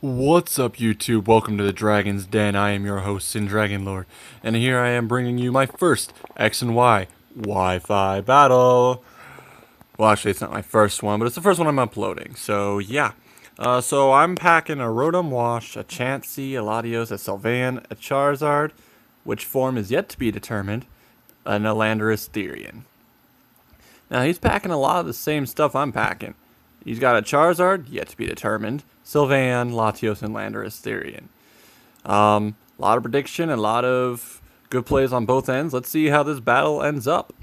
What's up, YouTube? Welcome to the Dragon's Den. I am your host, Sin Dragonlord, and here I am bringing you my first X and Y Wi-Fi battle. Well, actually, it's not my first one, but it's the first one I'm uploading. So yeah, so I'm packing a Rotom Wash, a Chansey, a Latios, a Sylveon, a Charizard, which form is yet to be determined, an Elandris Therian. Now he's packing a lot of the same stuff I'm packing. He's got a Charizard, yet to be determined, Sylveon, Latios, and Landorus Therian. A lot of prediction and a lot of good plays on both ends. Let's see how this battle ends up.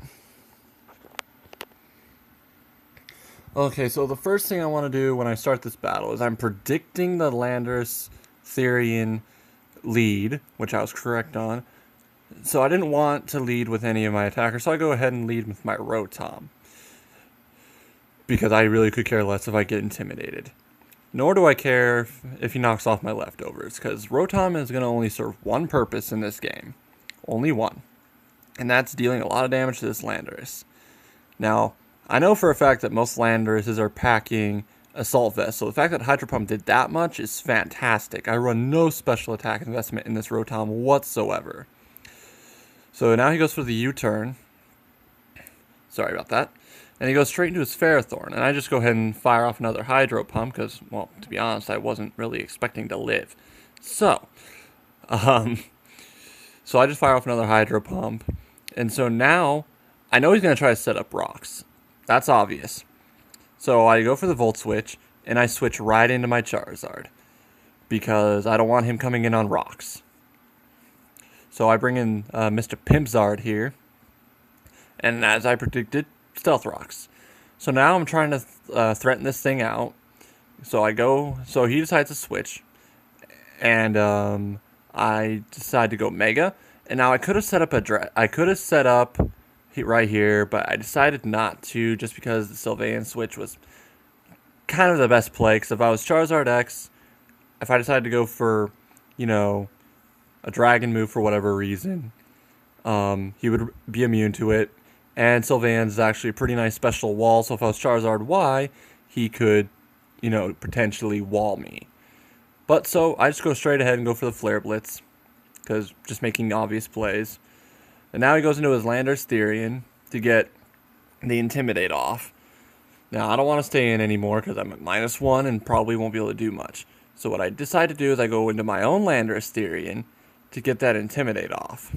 Okay, so the first thing I want to do when I start this battle is I'm predicting the Landorus Therian lead, which I was correct on. So I didn't want to lead with any of my attackers, so I go ahead and lead with my Rotom, because I really could care less if I get intimidated. Nor do I care if he knocks off my leftovers, because Rotom is going to only serve one purpose in this game. Only one. And that's dealing a lot of damage to this Landorus. Now, I know for a fact that most Landorus are packing Assault Vest, so the fact that Hydro Pump did that much is fantastic. I run no special attack investment in this Rotom whatsoever. So now he goes for the U-turn. Sorry about that. And he goes straight into his Ferrothorn, and I just go ahead and fire off another Hydro Pump, because, well, to be honest, I wasn't really expecting to live. So I just fire off another Hydro Pump, and so now, I know he's going to try to set up rocks. That's obvious. So I go for the Volt Switch, and I switch right into my Charizard, because I don't want him coming in on rocks. So I bring in Mr. Pimpzard here, and as I predicted, Stealth Rocks. So now I'm trying to threaten this thing out. So he decides to switch, and I decide to go Mega. And now I could have set up right here, but I decided not to, just because the Sylveon switch was kind of the best play. Because if I was Charizard X, if I decided to go for, a Dragon move for whatever reason, he would be immune to it. And Sylveon's is actually a pretty nice special wall, so if I was Charizard Y, he could, potentially wall me. But so I just go straight ahead and go for the Flare Blitz, because just making obvious plays. And now he goes into his Landorus Therian to get the Intimidate off. Now I don't want to stay in anymore because I'm at -1 and probably won't be able to do much. So what I decide to do is I go into my own Landorus Therian to get that Intimidate off.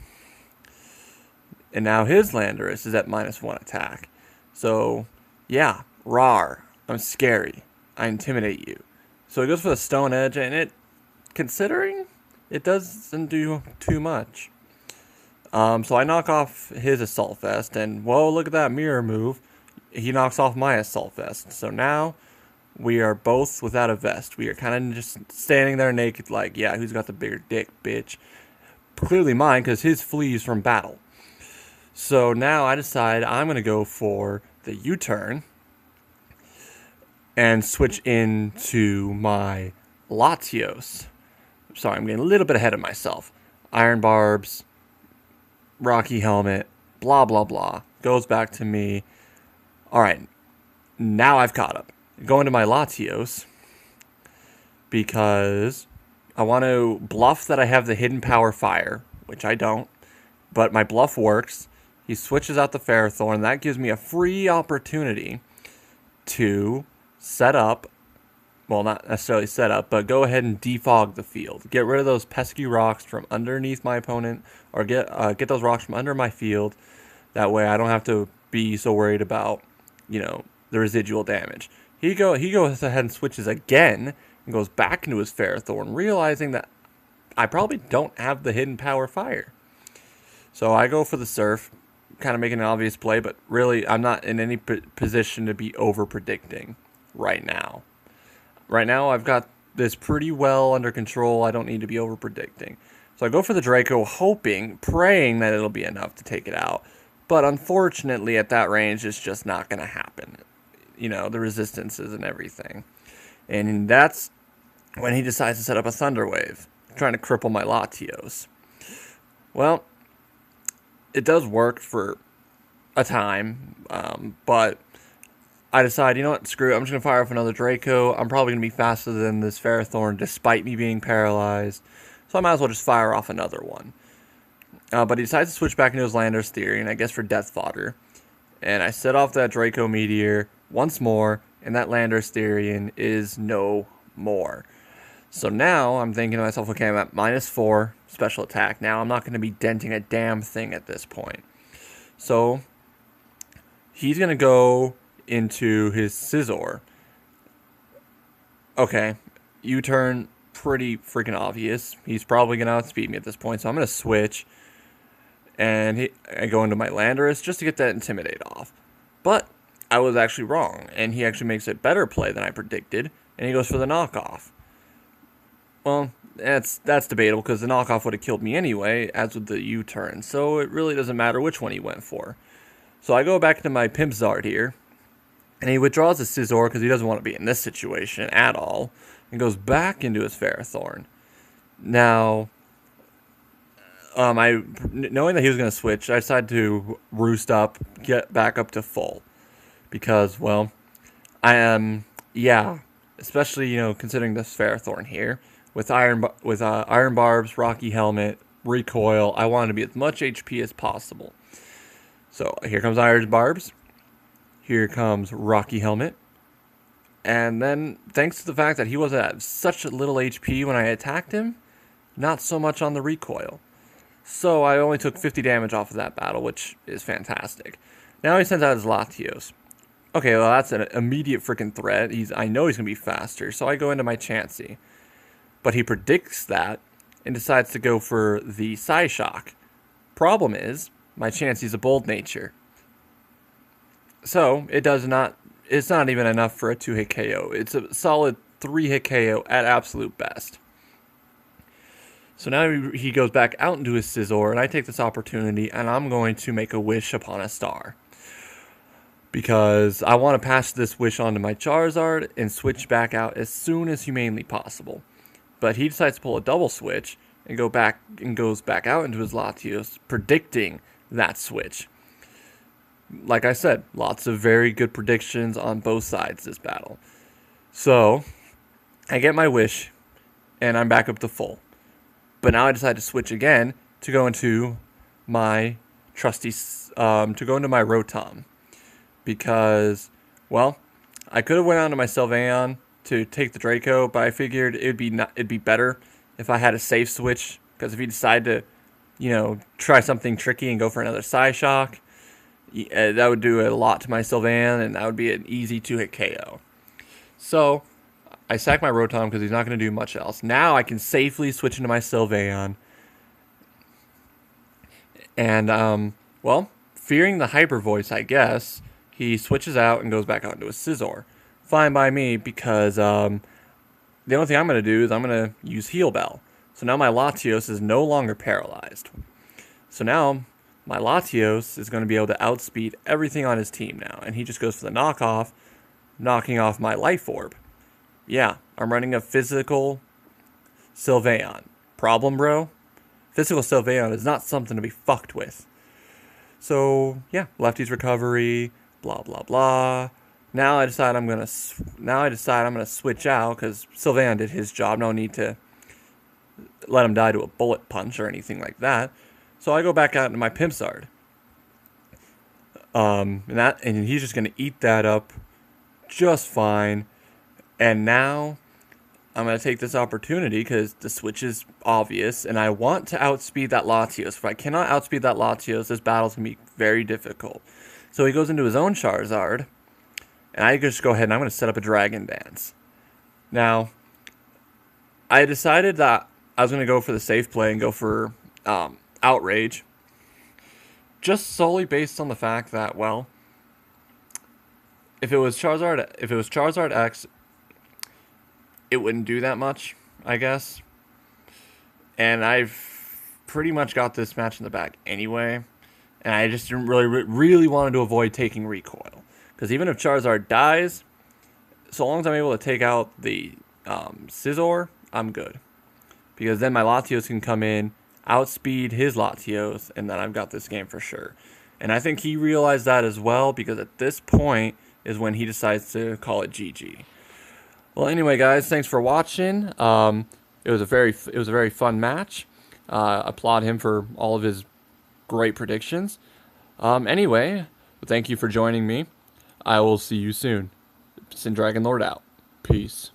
And now his Landorus is at -1 attack. So, yeah, rawr. I'm scary. I intimidate you. So he goes for the Stone Edge, and considering it doesn't do too much. So I knock off his Assault Vest, and whoa, look at that mirror move. He knocks off my Assault Vest. So now we are both without a vest. We are kind of just standing there naked like, yeah, who's got the bigger dick, bitch? Clearly mine, because his flees from battle. So now I decide I'm going to go for the U-turn and switch into my Latios. Sorry, I'm getting a little bit ahead of myself. Iron Barbs, Rocky Helmet, blah, blah, blah. Goes back to me. Alright, now I've caught up. Go into my Latios because I want to bluff that I have the Hidden Power Fire, which I don't, but my bluff works. He switches out the Ferrothorn. That gives me a free opportunity to set up, well, not necessarily set up, but go ahead and defog the field. Get rid of those pesky rocks from underneath my opponent, or get those rocks from under my field. That way I don't have to be so worried about, the residual damage. He goes ahead and switches again and goes back into his Ferrothorn, realizing that I probably don't have the Hidden Power Fire. So I go for the Surf, kind of making an obvious play, but really I'm not in any position to be over-predicting right now. Right now I've got this pretty well under control. I don't need to be over-predicting. So I go for the Draco, praying that it'll be enough to take it out. But unfortunately at that range it's just not going to happen. The resistances and everything. And that's when he decides to set up a Thunder Wave, trying to cripple my Latios. Well, it does work for a time, but I decide, you know what, screw it, I'm just going to fire off another Draco. I'm probably going to be faster than this Ferrothorn despite me being paralyzed. So I might as well just fire off another one. But he decides to switch back into his Landorus Therian, I guess for death fodder. And I set off that Draco Meteor once more, and that Landorus Therian is no more. So now I'm thinking to myself, okay, I'm at -4 special attack. Now I'm not going to be denting a damn thing at this point. So he's going to go into his Scizor. Okay, U-turn, pretty freaking obvious. He's probably going to outspeed me at this point, so I'm going to switch. And I go into my Landorus just to get that Intimidate off. But I was actually wrong, and he actually makes a better play than I predicted, and he goes for the knockoff. Well, that's debatable, because the knockoff would have killed me anyway, as with the U-turn, so it really doesn't matter which one he went for. So I go back to my Pimpzard here, and he withdraws his Scizor because he doesn't want to be in this situation at all, and goes back into his Ferrothorn. Now, knowing that he was going to switch, I decided to roost up, get back up to full. Because, well, especially, considering this Ferrothorn here, with Iron Barbs, Rocky Helmet, Recoil, I wanted to be as much HP as possible. So, here comes Iron Barbs, here comes Rocky Helmet, and then, thanks to the fact that he was at such little HP when I attacked him, not so much on the Recoil. So I only took 50 damage off of that battle, which is fantastic. Now he sends out his Latios. Okay, well that's an immediate freaking threat. I know he's going to be faster, so I go into my Chansey. But he predicts that and decides to go for the Psyshock. Problem is, my Chansey's a bold nature. So it's not even enough for a 2-hit KO. It's a solid 3-hit KO at absolute best. So now he goes back out into his Scizor, and I take this opportunity, and I'm going to make a wish upon a star. Because I want to pass this wish on to my Charizard and switch back out as soon as humanly possible. But he decides to pull a double switch and goes back out into his Latios, predicting that switch. Like I said, lots of very good predictions on both sides this battle. So, I get my wish, and I'm back up to full. But now I decide to switch again to go into my trusty, my Rotom. Because, well, I could have went on to my Sylveon to take the Draco, but I figured it'd be better if I had a safe switch. Because if he decided to, try something tricky and go for another Psyshock, that would do a lot to my Sylveon, and that would be an easy 2-hit KO. So I sack my Rotom because he's not going to do much else. Now I can safely switch into my Sylveon. And, fearing the Hyper Voice, I guess, he switches out and goes back out into a Scizor. Fine by me, because the only thing I'm going to do is I'm going to use Heal Bell. So now my Latios is no longer paralyzed. So now my Latios is going to be able to outspeed everything on his team now. And he just goes for the knockoff, knocking off my Life Orb. Yeah, I'm running a physical Sylveon. Problem, bro? Physical Sylveon is not something to be fucked with. So, yeah, Lefty's recovery, blah, blah, blah. Now I decide I'm going to switch out because Sylveon did his job. No need to let him die to a bullet punch or anything like that. So I go back out into my Pimpzard. And he's just going to eat that up just fine. And now I'm going to take this opportunity because the switch is obvious, and I want to outspeed that Latios. If I cannot outspeed that Latios, this battle's going to be very difficult. So he goes into his own Charizard, and I just go ahead and I'm going to set up a Dragon Dance. Now, I decided that I was going to go for the safe play and go for Outrage, just solely based on the fact that, well, if it was Charizard X, it wouldn't do that much, I guess. And I've pretty much got this match in the bag anyway. And I just didn't really wanted to avoid taking Recoil. Because even if Charizard dies, so long as I'm able to take out the Scizor, I'm good. Because then my Latios can come in, outspeed his Latios, and then I've got this game for sure. And I think he realized that as well, because at this point, is when he decides to call it GG. Well, anyway, guys, thanks for watching. It was a very fun match. Applaud him for all of his great predictions. Anyway, thank you for joining me. I will see you soon. Sin Dragon Lord out. Peace.